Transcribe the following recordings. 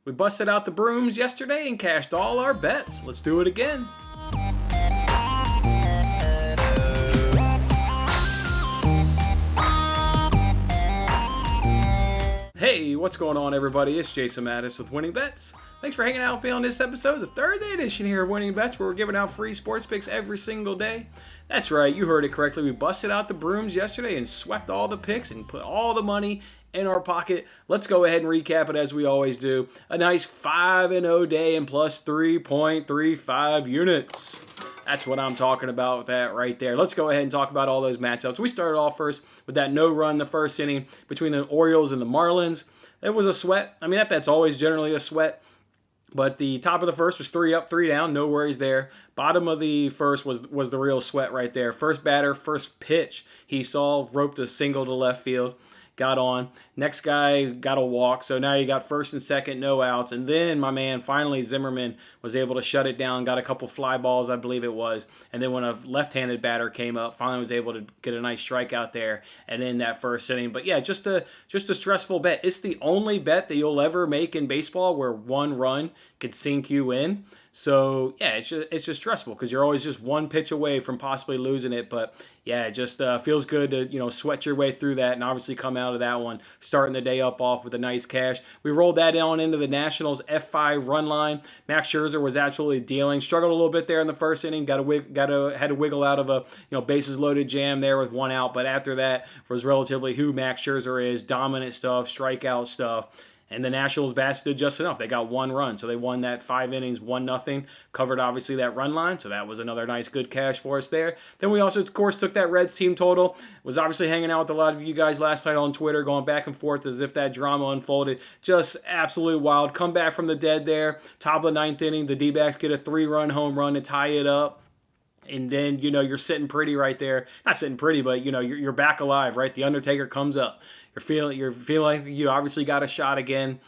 We busted out the brooms yesterday and cashed all our bets. Let's do it again. Hey, what's going on, everybody? It's Jason Mattis with Winning Bets. Thanks for hanging out with me on this episode, the Thursday edition here of Winning Bets, where we're giving out free sports picks every single day. That's right, you heard it correctly. We busted out the brooms yesterday and swept all the picks and put all the money in our pocket. Let's go ahead and recap it as we always do. A nice 5-0 day and plus 3.35 units. That's what I'm talking about with that right there. Let's go ahead and talk about all those matchups. We started off first with that no run the first inning between the Orioles and the Marlins. It was a sweat. I mean, that bet's always generally a sweat. But the top of the first was 3 up, 3 down. No worries there. Bottom of the first was the real sweat right there. First batter, first pitch he saw, roped a single to left field. Got on. Next guy got a walk. So now you got first and second, no outs. And then my man, finally, Zimmerman was able to shut it down. Got a couple fly balls, I believe it was. And then when a left-handed batter came up, finally was able to get a nice strikeout there. And then that first inning. But yeah, just a stressful bet. It's the only bet that you'll ever make in baseball where one run could sink you in. So, yeah, it's just stressful because you're always just one pitch away from possibly losing it. But, yeah, it just feels good to, sweat your way through that and obviously come out of that one, starting the day up off with a nice cash. We rolled that on into the Nationals F5 run line. Max Scherzer was absolutely dealing. Struggled a little bit there in the first inning. Had to wiggle out of a bases loaded jam there with one out. But after that was relatively who Max Scherzer is, dominant stuff, strikeout stuff. And the Nationals bats did just enough. They got one run, so they won that 5 innings, 1-0. Covered, obviously, that run line, so that was another nice, good cash for us there. Then we also, of course, took that Reds team total. Was obviously hanging out with a lot of you guys last night on Twitter, going back and forth as if that drama unfolded. Just absolute wild. Come back from the dead there. Top of the ninth inning, the D-backs get a 3-run home run to tie it up. And then, you're sitting pretty right there. Not sitting pretty, but, you're back alive, right? The Undertaker comes up. You're feeling like you obviously got a shot again.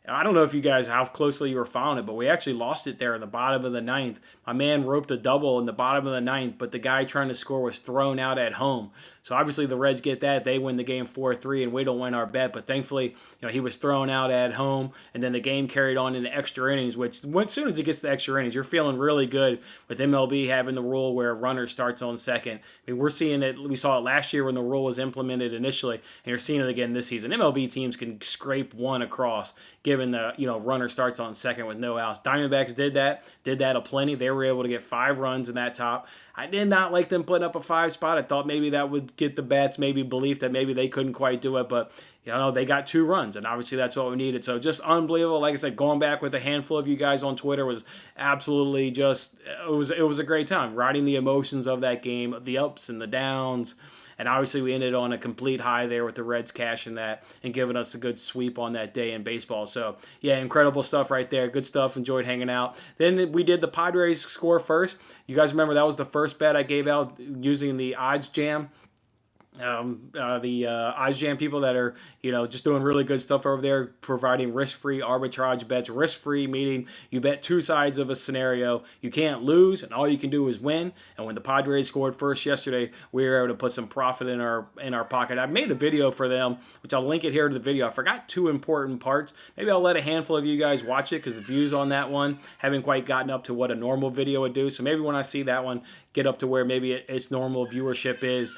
I don't know if you guys, how closely you were following it, but we actually lost it there in the bottom of the ninth. My man roped a double in the bottom of the ninth, but the guy trying to score was thrown out at home. So obviously the Reds get that. They win the game 4-3, and we don't win our bet. But thankfully, he was thrown out at home, and then the game carried on into extra innings, which as soon as it gets to extra innings, you're feeling really good with MLB having the rule where a runner starts on second. I mean, we're seeing it. We saw it last year when the rule was implemented initially, and you're seeing it again this season. MLB teams can scrape one across, given the runner starts on second with no outs. Diamondbacks did that aplenty. They were able to get 5 runs in that top. I did not like them putting up a 5 spot. I thought maybe that would get the bats maybe belief that maybe they couldn't quite do it, but they got 2 runs, and obviously that's what we needed. So just unbelievable. Like I said, going back with a handful of you guys on Twitter was absolutely it was a great time, riding the emotions of that game, the ups and the downs. And obviously we ended on a complete high there with the Reds cashing that and giving us a good sweep on that day in baseball. So, yeah, incredible stuff right there. Good stuff. Enjoyed hanging out. Then we did the Padres score first. You guys remember that was the first bet I gave out using the odds jam. The odds jam people that are, just doing really good stuff over there, providing risk-free arbitrage bets. Risk-free meaning you bet 2 sides of a scenario. You can't lose, and all you can do is win. And when the Padres scored first yesterday, we were able to put some profit in our pocket. I made a video for them, which I'll link it here to the video. I forgot 2 important parts. Maybe I'll let a handful of you guys watch it because the views on that one haven't quite gotten up to what a normal video would do. So maybe when I see that one get up to where maybe its normal viewership is,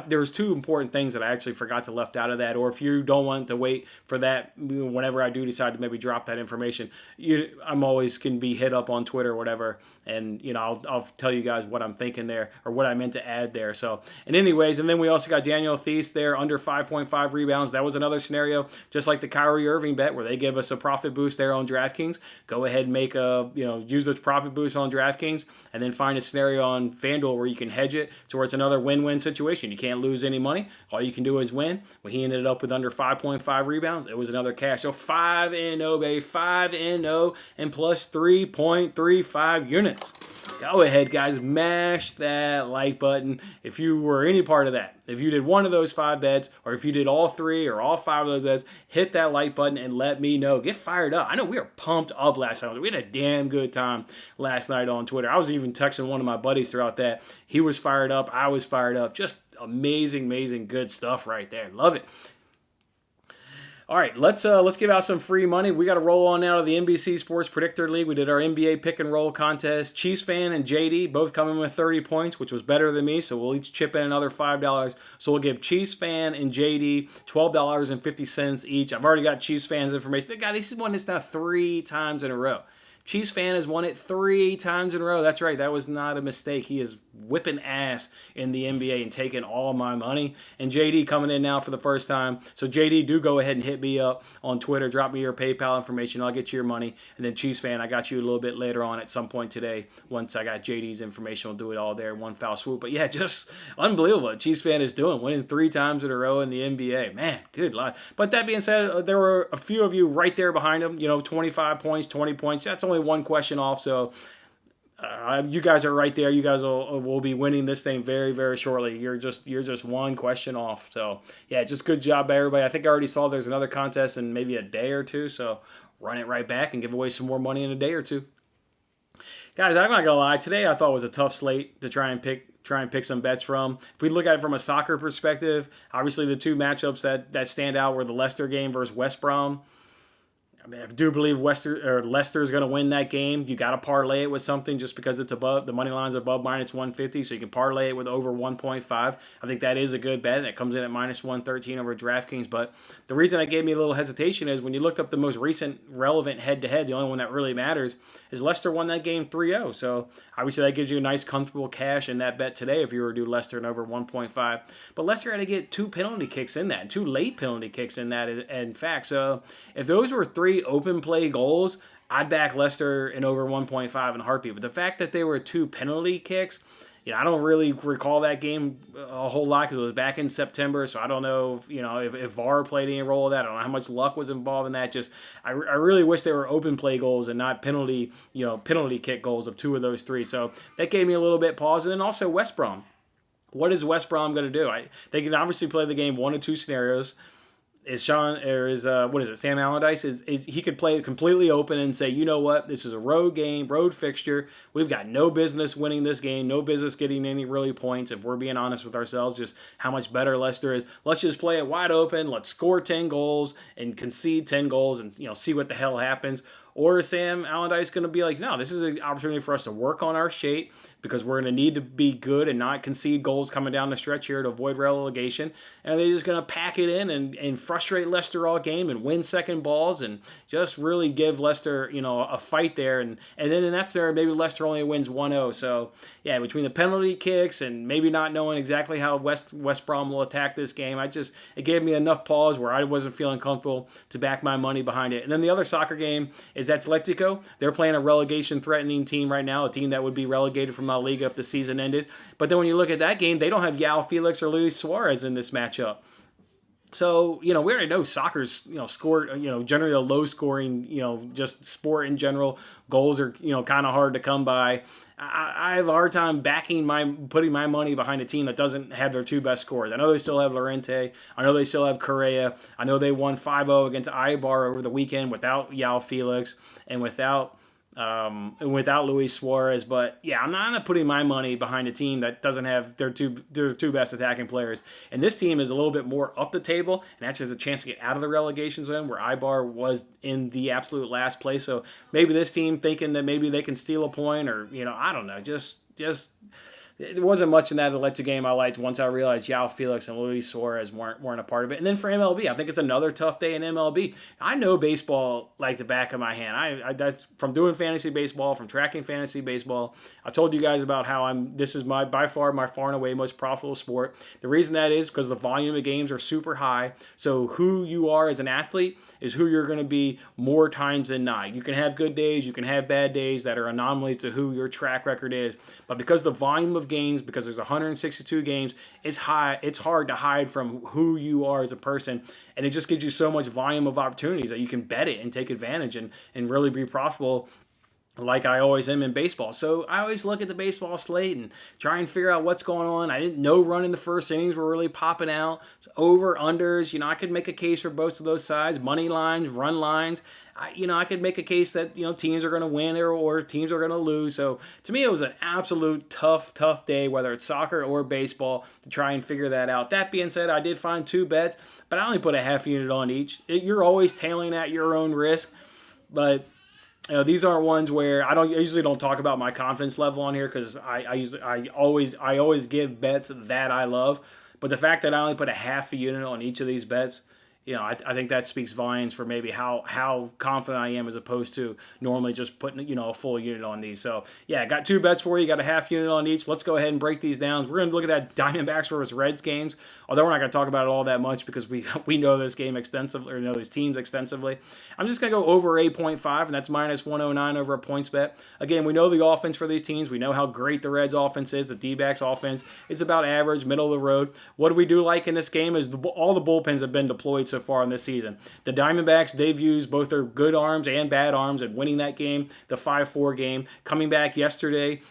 there's 2 important things that I actually forgot to left out of that. Or if you don't want to wait for that, whenever I do decide to maybe drop that information, I'm always can be hit up on Twitter or whatever, and I'll tell you guys what I'm thinking there or what I meant to add there. So, and anyways, and then we also got Daniel Thies there under 5.5 rebounds. That was another scenario, just like the Kyrie Irving bet, where they give us a profit boost there on DraftKings. Go ahead and make use the profit boost on DraftKings, and then find a scenario on FanDuel where you can hedge it to where it's another win-win situation. You can't lose any money. All you can do is win. Well, he ended up with under 5.5 rebounds. It was another cash. So 5-0, baby. 5-0 and plus 3.35 units. Go ahead, guys. Mash that like button if you were any part of that. If you did one of those 5 bets, or if you did all 3 or all 5 of those bets, hit that like button and let me know. Get fired up. I know we were pumped up last night. We had a damn good time last night on Twitter. I was even texting one of my buddies throughout that. He was fired up. I was fired up. Just amazing, amazing good stuff right there. Love it. All right, let's give out some free money. We got to roll on now to the NBC Sports Predictor League. We did our NBA pick and roll contest. Chiefs fan and JD both come in with 30 points, which was better than me. So we'll each chip in another $5. So we'll give Chiefs fan and JD $12.50 each. I've already got Chiefs fans information. God, he's won this now 3 times in a row. Chiefs fan has won it 3 times in a row. That's right. That was not a mistake. He is whipping ass in the NBA and taking all my money. And JD coming in now for the first time. So JD, do go ahead and hit me up on Twitter. Drop me your PayPal information. I'll get you your money. And then Chiefs fan, I got you a little bit later on at some point today. Once I got JD's information, we'll do it all there in one foul swoop. But yeah, just unbelievable what Chiefs fan is doing. Winning 3 times in a row in the NBA. Man, good luck. But that being said, there were a few of you right there behind him. 25 points, 20 points. That's only one question off, so you guys are right there. You guys will be winning this thing very, very shortly. You're just one question off. So yeah, just good job by everybody. I think I already saw there's another contest in maybe a day or two, so run it right back and give away some more money in a day or two. Guys, I'm not gonna lie. Today I thought was a tough slate to try and pick some bets from. If we look at it from a soccer perspective, obviously the 2 matchups that stand out were the Leicester game versus West Brom. I mean, I do believe Leicester is going to win that game. You got to parlay it with something just because it's above the money line's above -150, so you can parlay it with over 1.5. I think that is a good bet, and it comes in at -113 over DraftKings. But the reason that gave me a little hesitation is when you looked up the most recent relevant head-to-head, the only one that really matters is Leicester won that game 3-0. So obviously that gives you a nice, comfortable cash in that bet today if you were to do Leicester and over 1.5. But Leicester had to get 2 penalty kicks in that, 2 late penalty kicks in that. In fact, so if those were 3 open play goals, I'd back Leicester in over 1.5 in a heartbeat. But the fact that they were 2 penalty kicks, I don't really recall that game a whole lot because it was back in September. So I don't know if VAR played any role of that. I don't know how much luck was involved in that. Just I really wish they were open play goals and not penalty kick goals of 2 of those 3. So that gave me a little bit pause. And then also West Brom. What is West Brom going to do? They can obviously play the game 1 of 2 scenarios. Sam Allardyce is he could play it completely open and say, you know what, this is a road game, road fixture. We've got no business winning this game, no business getting any really points. If we're being honest with ourselves, just how much better Leicester is. Let's just play it wide open. Let's score 10 goals and concede 10 goals and see what the hell happens. Or is Sam Allardyce going to be like, no, this is an opportunity for us to work on our shape because we're going to need to be good and not concede goals coming down the stretch here to avoid relegation. And they're just going to pack it in and frustrate Leicester all game and win second balls and just really give Leicester, a fight there. And then in that scenario, maybe Leicester only wins 1-0. So, yeah, between the penalty kicks and maybe not knowing exactly how West Brom will attack this game, it gave me enough pause where I wasn't feeling comfortable to back my money behind it. And then the other soccer game is Atletico. They're playing a relegation-threatening team right now, a team that would be relegated from La Liga if the season ended. But then when you look at that game, they don't have João Felix or Luis Suarez in this matchup. So, we already know soccer's, generally a low-scoring, just sport in general. Goals are, kind of hard to come by. I have a hard time putting my money behind a team that doesn't have their 2 best scorers. I know they still have Llorente. I know they still have Correa. I know they won 5-0 against Eibar over the weekend without João Felix and without Luis Suarez. But yeah, I'm not putting my money behind a team that doesn't have their two best attacking players. And this team is a little bit more up the table and actually has a chance to get out of the relegation zone where Eibar was in the absolute last place. So maybe this team thinking that maybe they can steal a point or, I don't know, just there wasn't much in that Atletico game I liked once I realized João Felix and Luis Suarez weren't a part of it. And then for MLB, I think it's another tough day in MLB. I know baseball like the back of my hand. That's from doing fantasy baseball, from tracking fantasy baseball. I've told you guys about how this is by far and away most profitable sport. The reason that is because the volume of games are super high. So who you are as an athlete is who you're going to be more times than not. You can have good days, you can have bad days that are anomalies to who your track record is. But because the volume of games, because there's 162 games, it's hard to hide from who you are as a person, and it just gives you so much volume of opportunities that you can bet it and take advantage and really be profitable like I always am in baseball. So I always look at the baseball slate and try and figure out what's going on. I didn't know run in the first innings were really popping out. So over, unders, I could make a case for both of those sides, money lines, run lines. I could make a case that, teams are going to win or teams are going to lose. So to me, it was an absolute tough day, whether it's soccer or baseball, to try and figure that out. That being said, I did find 2 bets, but I only put a half unit on each. You're always tailing at your own risk, but these aren't ones where I usually don't talk about my confidence level on here because I always give bets that I love. But the fact that I only put a half a unit on each of these bets, I think that speaks volumes for maybe how confident I am as opposed to normally just putting, a full unit on these. So, yeah, I got 2 bets for you. Got a half unit on each. Let's go ahead and break these down. We're going to look at that Diamondbacks versus Reds games, although we're not going to talk about it all that much because we know this game extensively, or know these teams extensively. I'm just going to go over 8.5, and that's minus 109 over a points bet. Again, we know the offense for these teams. We know how great the Reds offense is. The D-backs offense, it's about average, middle of the road. What do we do like in this game is all the bullpens have been deployed so far in this season. The Diamondbacks, they've used both their good arms and bad arms and winning that game, the 5-4 game. Coming back yesterday,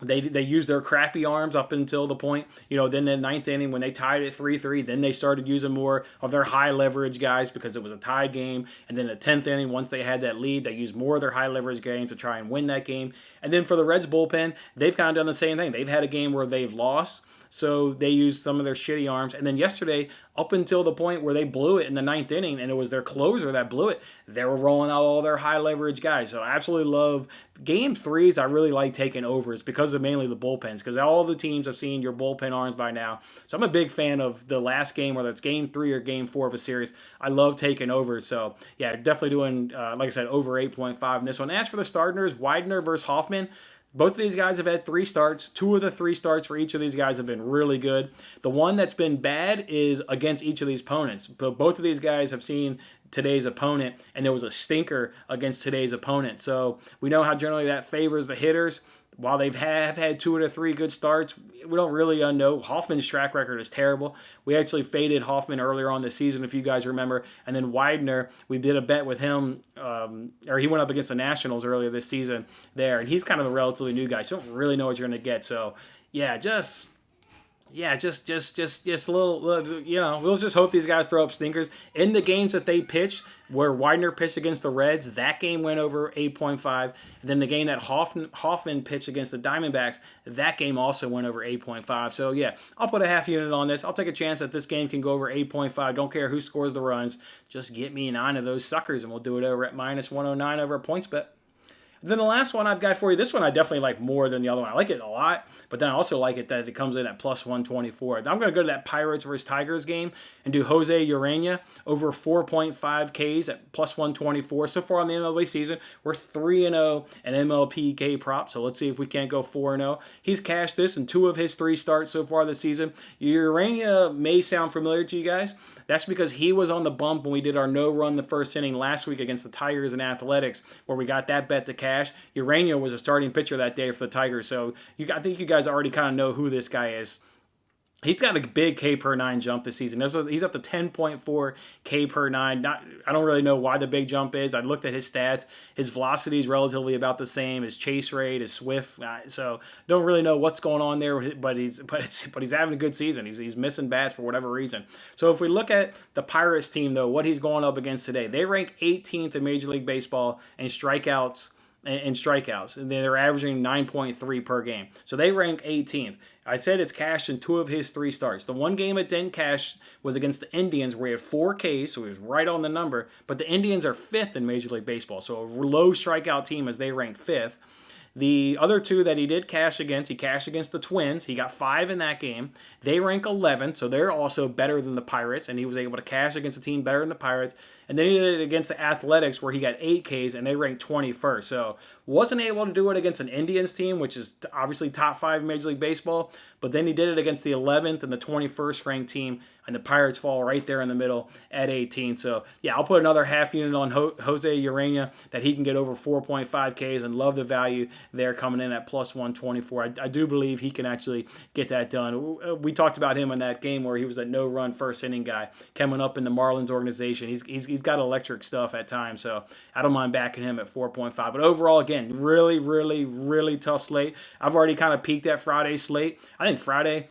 they used their crappy arms up until the point, then the 9th inning when they tied it 3-3, then they started using more of their high leverage guys because it was a tied game. And then the 10th inning, once they had that lead, they used more of their high leverage games to try and win that game. And then for the Reds bullpen, they've kind of done the same thing. They've had a game where they've lost, so they used some of their shitty arms. And then yesterday, up until the point where they blew it in the 9th inning, and it was their closer that blew it, they were rolling out all their high leverage guys. So I absolutely love game 3s. I really like taking overs because of mainly the bullpens, because all the teams have seen your bullpen arms by now. So I'm a big fan of the last game, whether it's game 3 or game 4 of a series. I love taking overs. So yeah, definitely doing, like I said, over 8.5 in this one. As for the starters, Widener versus Hoffman, both of these guys have had 3 starts. 2 of the 3 starts for each of these guys have been really good. The one that's been bad is against each of these opponents. But both of these guys have seen today's opponent, and there was a stinker against today's opponent. So we know how generally that favors the hitters. While they've had 2 out of 3 good starts, we don't really know. Hoffman's track record is terrible. We actually faded Hoffman earlier on this season, if you guys remember. And then Widener, we did a bet with him, or he went up against the Nationals earlier this season there. And he's kind of a relatively new guy, so you don't really know what you're going to get. So, yeah, just a little, we'll just hope these guys throw up stinkers. In the games that they pitched, where Widener pitched against the Reds, that game went over 8.5. And then the game that Hoffman pitched against the Diamondbacks, that game also went over 8.5. So, yeah, I'll put a half unit on this. I'll take a chance that this game can go over 8.5. Don't care who scores the runs. Just get me 9 of those suckers, and we'll do it over at minus 109 over a points bet. Then the last one I've got for you, this one I definitely like more tthan the other one. I like it a lot, but then I also like it that it comes in at plus 124. I'm going to go to that Pirates versus Tigers game and do Jose Urena over 4.5 Ks at plus 124. So far on the MLB season, we're 3-0 in MLPK prop, so let's see if we can't go 4-0. He's cashed this in 2 of his 3 starts so far this season. Urena may sound familiar to you guys. That's because he was on the bump when we did our no-run the first inning last week against the Tigers and Athletics, where we got that bet to cash. Urena was a starting pitcher that day for the Tigers, so I think you guys already kind of know who this guy is. He's got a big K per 9 jump this season. He's up to 10.4 K per 9. I don't really know why the big jump is. I looked at his stats. His velocity is relatively about the same. His chase rate, his swift. So don't really know what's going on there. But he's having a good season. He's missing bats for whatever reason. So if we look at the Pirates team though, what he's going up against today, they rank 18th in Major League Baseball in strikeouts. And they're averaging 9.3 per game. So they rank 18th. I said it's cashed in 2 of his 3 starts. The one game it didn't cash was against the Indians, where he had 4 Ks, so he was right on the number. But the Indians are 5th in Major League Baseball, so a low strikeout team as they rank 5th. The other 2 that he did cash against, he cashed against the Twins. He got 5 in that game. They rank 11th, so they're also better than the Pirates, and he was able to cash against a team better than the Pirates. And then he did it against the Athletics, where he got 8 Ks, and they ranked 21st. So wasn't able to do it against an Indians team, which is obviously top 5 in Major League Baseball, but then he did it against the 11th and the 21st ranked team, and the Pirates fall right there in the middle at 18. So, yeah, I'll put another half unit on Jose Urena that he can get over 4.5 Ks, and love the value there coming in at plus 124. I do believe he can actually get that done. We talked about him in that game where he was a no-run first inning guy coming up in the Marlins organization. He's got electric stuff at times, so I don't mind backing him at 4.5. But overall, again, really, really, really tough slate. I've already kind of peaked at Friday's slate. I think Friday,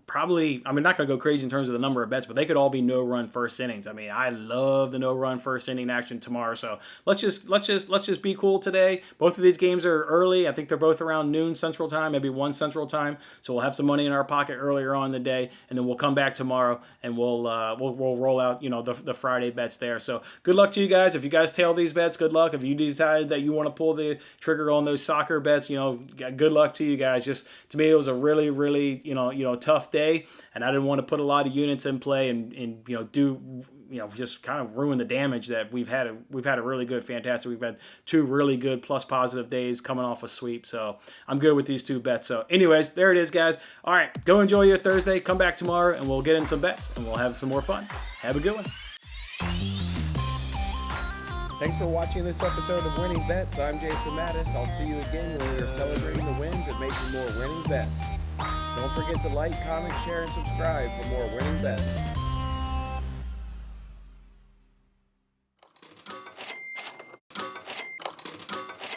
probably, I mean, not going to go crazy in terms of the number of bets, but they could all be no-run first innings. I mean, I love the no-run first inning action tomorrow. So let's just be cool today. Both of these games are early. I think they're both around noon Central Time, maybe 1 Central Time. So we'll have some money in our pocket earlier on in the day, and then we'll come back tomorrow and we'll roll out the Friday bets there. So good luck to you guys. If you guys tail these bets, good luck. If you decide that you want to pull the trigger on those soccer bets, good luck to you guys. Just to me, it was a really, really tough day, and I didn't want to put a lot of units in play and do just kind of ruin the damage that we've had a really good, fantastic. We've had 2 really good plus positive days coming off a sweep, so I'm good with these 2 bets. So anyways, there it is, guys. All right, go enjoy your Thursday. Come back tomorrow and we'll get in some bets and we'll have some more fun. Have a good one. Thanks for watching this episode of Winning Bets. I'm Jason Mattis. I'll see you again when we are celebrating the wins and making more winning bets. Don't forget to like, comment, share, and subscribe for more winning bets.